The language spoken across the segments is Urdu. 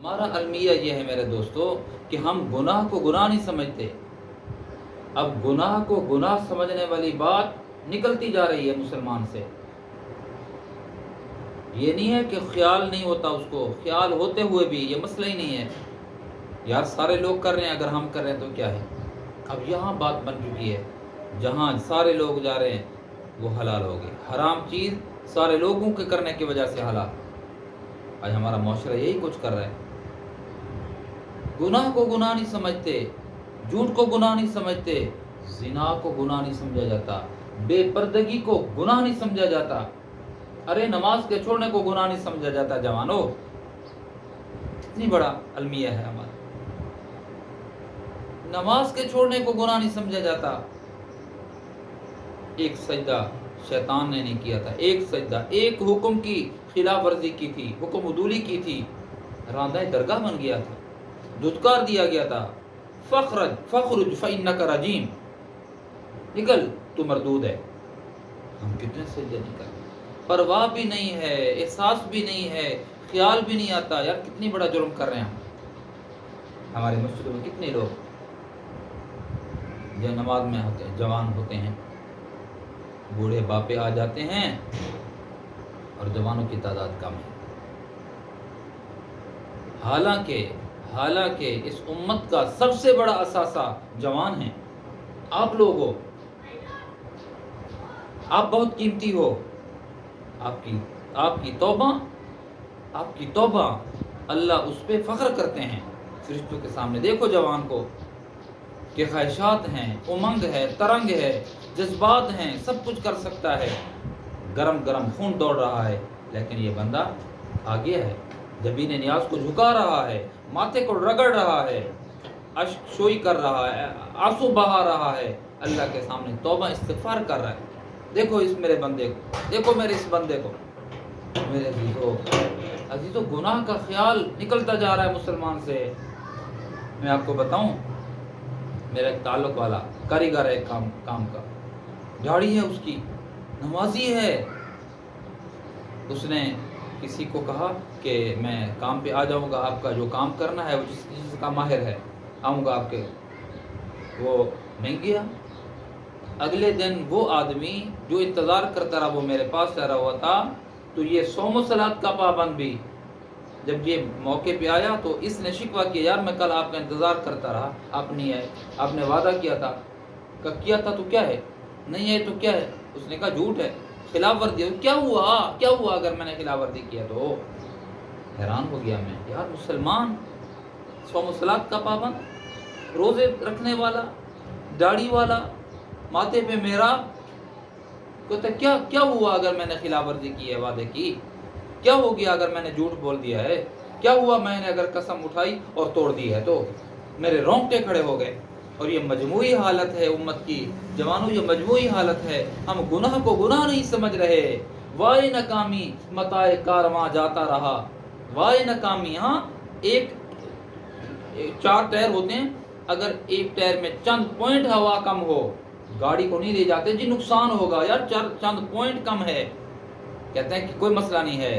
ہمارا المیہ یہ ہے میرے دوستو کہ ہم گناہ کو گناہ نہیں سمجھتے. اب گناہ کو گناہ سمجھنے والی بات نکلتی جا رہی ہے مسلمان سے. یہ نہیں ہے کہ خیال نہیں ہوتا اس کو، خیال ہوتے ہوئے بھی یہ مسئلہ ہی نہیں ہے. یار سارے لوگ کر رہے ہیں، اگر ہم کر رہے ہیں تو کیا ہے. اب یہاں بات بن چکی ہے، جہاں سارے لوگ جا رہے ہیں وہ حلال ہوگی. حرام چیز سارے لوگوں کے کرنے کی وجہ سے حلال. آج ہمارا معاشرہ یہی کچھ کر رہا ہے. گناہ کو گناہ نہیں سمجھتے، جھوٹ کو گناہ نہیں سمجھتے، زنا کو گناہ نہیں سمجھا جاتا، بے پردگی کو گناہ نہیں سمجھا جاتا. ارے نماز کے چھوڑنے کو گناہ نہیں سمجھا جاتا. جوانو اتنی بڑا المیہ ہے ہمارا. نماز کے چھوڑنے کو گناہ نہیں سمجھا جاتا. ایک سجدہ شیطان نے نہیں کیا تھا، ایک سجدہ، ایک حکم کی خلاف ورزی کی تھی، حکم عدولی کی تھی، راندہ درگاہ بن گیا تھا، دھتکار دیا گیا تھا. فخرج فإنک رجیم، نکل تو مردود ہے. ہم کتنے سجدے نہیں کرتے، پرواہ بھی نہیں ہے، احساس بھی نہیں ہے، خیال بھی نہیں آتا. یار کتنی بڑا جرم کر رہے ہیں ہم. ہمارے مسجدوں میں کتنے لوگ جو نماز میں ہوتے ہیں، جوان ہوتے ہیں، بوڑھے باپے آ جاتے ہیں اور جوانوں کی تعداد کم ہے. حالانکہ اس امت کا سب سے بڑا اثاثہ جوان ہیں. آپ لوگ ہو، آپ بہت قیمتی ہو. آپ کی توبہ اللہ اس پہ فخر کرتے ہیں فرشتوں کے سامنے. دیکھو جوان کو کہ خواہشات ہیں، امنگ ہے، ترنگ ہے، جذبات ہیں، سب کچھ کر سکتا ہے، گرم گرم خون دوڑ رہا ہے، لیکن یہ بندہ آگے ہے، جبین نیاز کو جھکا رہا ہے، ماتھے کو رگڑ رہا ہے، اشک شوئی کر رہا ہے، آنسو بہا رہا ہے، اللہ کے سامنے توبہ استغفار کر رہا ہے. دیکھو اس میرے بندے کو، دیکھو میرے اس بندے کو. میرے عزیزو گناہ کا خیال نکلتا جا رہا ہے مسلمان سے. میں آپ کو بتاؤں، میرا ایک تعلق والا کاریگر ہے، کام کا، داڑھی ہے اس کی، نمازی ہے. اس نے کسی کو کہا کہ میں کام پہ آ جاؤں گا، آپ کا جو کام کرنا ہے وہ جس چیز کا ماہر ہے آؤں گا آپ کے. وہ نہیں گیا. اگلے دن وہ آدمی جو انتظار کرتا رہا وہ میرے پاس ٹھہرا ہوا تھا. تو یہ صوم و صلات کا پابند بھی جب یہ موقع پہ آیا تو اس نے شکوہ کیا، یار میں کل آپ کا انتظار کرتا رہا، آپ نہیں آئے، آپ نے وعدہ کیا تھا. کیا تھا تو کیا ہے، نہیں آئے تو کیا ہے. اس نے کہا جھوٹ ہے، خلاف ورزی. کیا ہوا اگر میں نے خلاف ورزی کیا تو. حیران ہو گیا میں، یار مسلمان، صوم و صلات کا پابند، روزے رکھنے والا، داڑھی والا، ماتھے پہ میرا، کہتا کیا ہوا اگر میں نے خلاف ورزی کی ہے وعدے کی. کیا ہو گیا اگر میں نے جھوٹ بول دیا ہے، کیا ہوا میں نے اگر قسم اٹھائی اور توڑ دی ہے تو. میرے رونگٹے کھڑے ہو گئے. اور یہ مجموعی حالت ہے امت کی. جوانوں یہ مجموعی حالت ہے، ہم گناہ کو گناہ نہیں سمجھ رہے. وائے ناکامی متاع کارواں جاتا رہا. وائے ناکامی. ہاں ایک 4 ٹائر ہوتے ہیں، اگر ایک ٹائر میں چند پوائنٹ ہوا کم ہو گاڑی کو نہیں لے جاتے جی نقصان ہوگا، یار چند پوائنٹ کم ہے، کہتے ہیں کہ کوئی مسئلہ نہیں ہے.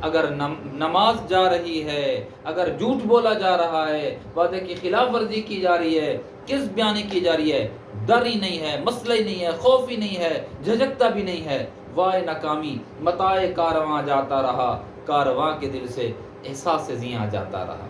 اگر نماز جا رہی ہے، اگر جھوٹ بولا جا رہا ہے، وعدے کی خلاف ورزی کی جا رہی ہے، کس بیانی کی جا رہی ہے، ڈر ہی نہیں ہے، مسئلہ ہی نہیں ہے، خوف ہی نہیں ہے، جھجکتا بھی نہیں ہے. وائے ناکامی متاع کارواں جاتا رہا، کارواں کے دل سے احساس زیاں جاتا رہا.